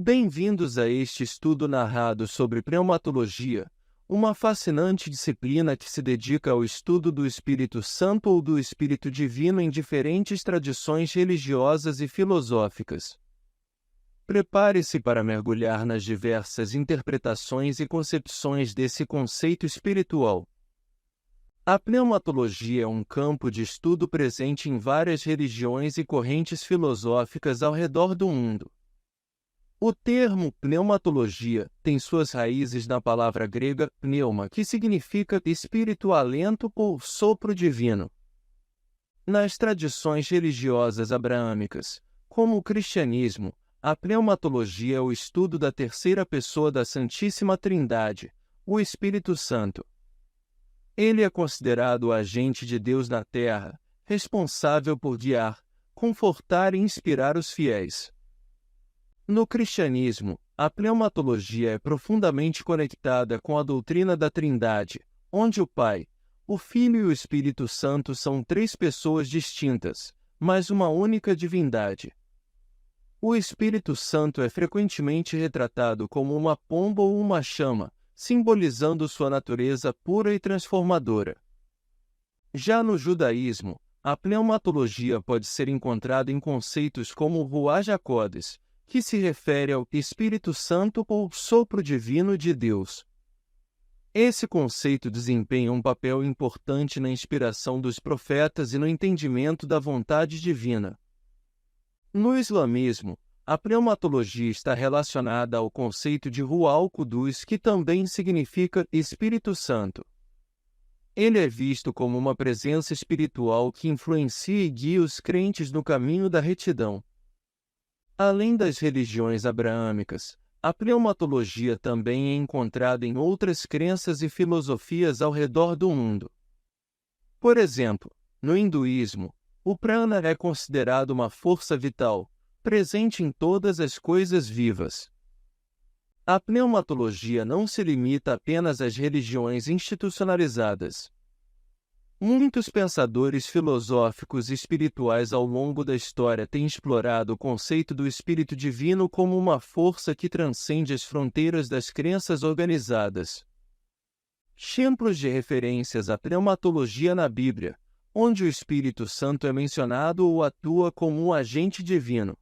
Bem-vindos a este estudo narrado sobre pneumatologia, uma fascinante disciplina que se dedica ao estudo do Espírito Santo ou do Espírito Divino em diferentes tradições religiosas e filosóficas. Prepare-se para mergulhar nas diversas interpretações e concepções desse conceito espiritual. A pneumatologia é um campo de estudo presente em várias religiões e correntes filosóficas ao redor do mundo. O termo pneumatologia tem suas raízes na palavra grega pneuma, que significa espírito, alento ou sopro divino. Nas tradições religiosas abraâmicas, como o cristianismo, a pneumatologia é o estudo da terceira pessoa da Santíssima Trindade, o Espírito Santo. Ele é considerado o agente de Deus na Terra, responsável por guiar, confortar e inspirar os fiéis. No cristianismo, a pneumatologia é profundamente conectada com a doutrina da Trindade, onde o Pai, o Filho e o Espírito Santo são três pessoas distintas, mas uma única divindade. O Espírito Santo é frequentemente retratado como uma pomba ou uma chama, simbolizando sua natureza pura e transformadora. Já no judaísmo, a pneumatologia pode ser encontrada em conceitos como o Ruach HaKodesh, que se refere ao Espírito Santo ou sopro divino de Deus. Esse conceito desempenha um papel importante na inspiração dos profetas e no entendimento da vontade divina. No islamismo, a pneumatologia está relacionada ao conceito de Ruach al-Qudus, que também significa Espírito Santo. Ele é visto como uma presença espiritual que influencia e guia os crentes no caminho da retidão. Além das religiões abraâmicas, a pneumatologia também é encontrada em outras crenças e filosofias ao redor do mundo. Por exemplo, no hinduísmo, o prana é considerado uma força vital, presente em todas as coisas vivas. A pneumatologia não se limita apenas às religiões institucionalizadas. Muitos pensadores filosóficos e espirituais ao longo da história têm explorado o conceito do Espírito Divino como uma força que transcende as fronteiras das crenças organizadas. Exemplos de referências à pneumatologia na Bíblia, onde o Espírito Santo é mencionado ou atua como um agente divino.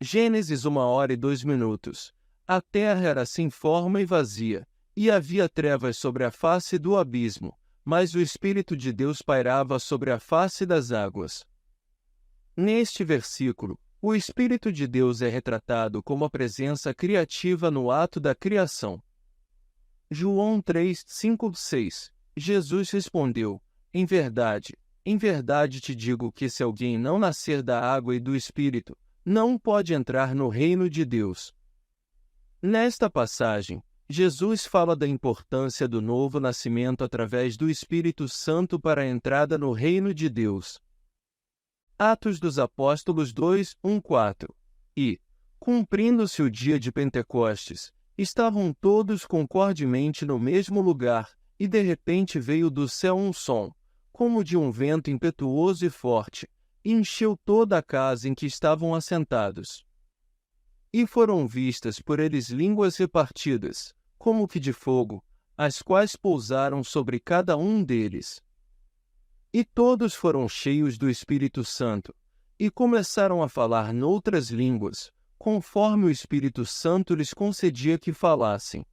Gênesis 1h02. A terra era sem forma e vazia, e havia trevas sobre a face do abismo, mas o Espírito de Deus pairava sobre a face das águas. Neste versículo, o Espírito de Deus é retratado como a presença criativa no ato da criação. João 3:5-6. Jesus respondeu: em verdade te digo que se alguém não nascer da água e do Espírito, não pode entrar no reino de Deus. Nesta passagem, Jesus fala da importância do novo nascimento através do Espírito Santo para a entrada no reino de Deus. Atos dos Apóstolos 2:1-4. E, cumprindo-se o dia de Pentecostes, estavam todos concordemente no mesmo lugar, e de repente veio do céu um som, como de um vento impetuoso e forte, e encheu toda a casa em que estavam assentados. E foram vistas por eles línguas repartidas, como que de fogo, as quais pousaram sobre cada um deles. E todos foram cheios do Espírito Santo, e começaram a falar noutras línguas, conforme o Espírito Santo lhes concedia que falassem.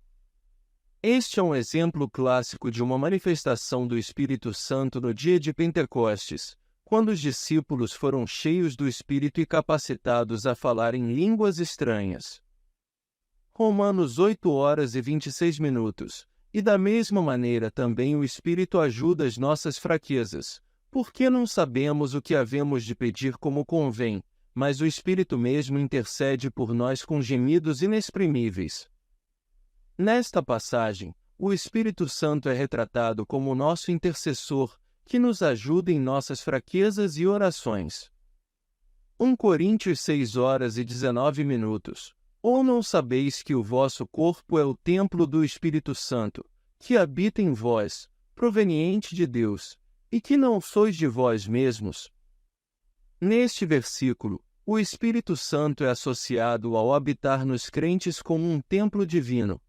Este é um exemplo clássico de uma manifestação do Espírito Santo no dia de Pentecostes, quando os discípulos foram cheios do Espírito e capacitados a falar em línguas estranhas. Romanos 8h26. E da mesma maneira também o Espírito ajuda as nossas fraquezas, porque não sabemos o que havemos de pedir como convém, mas o Espírito mesmo intercede por nós com gemidos inexprimíveis. Nesta passagem, o Espírito Santo é retratado como o nosso intercessor, que nos ajuda em nossas fraquezas e orações. 1 Coríntios 6h19. Ou não sabeis que o vosso corpo é o templo do Espírito Santo, que habita em vós, proveniente de Deus, e que não sois de vós mesmos? Neste versículo, O Espírito Santo é associado ao habitar nos crentes como um templo divino.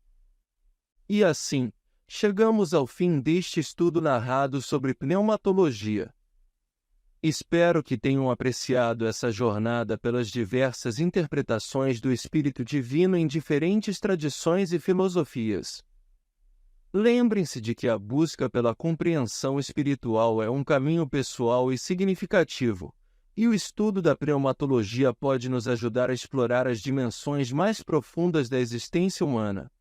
E assim, chegamos ao fim deste estudo narrado sobre pneumatologia. Espero que tenham apreciado essa jornada pelas diversas interpretações do Espírito Divino em diferentes tradições e filosofias. Lembrem-se de que a busca pela compreensão espiritual é um caminho pessoal e significativo, e o estudo da pneumatologia pode nos ajudar a explorar as dimensões mais profundas da existência humana.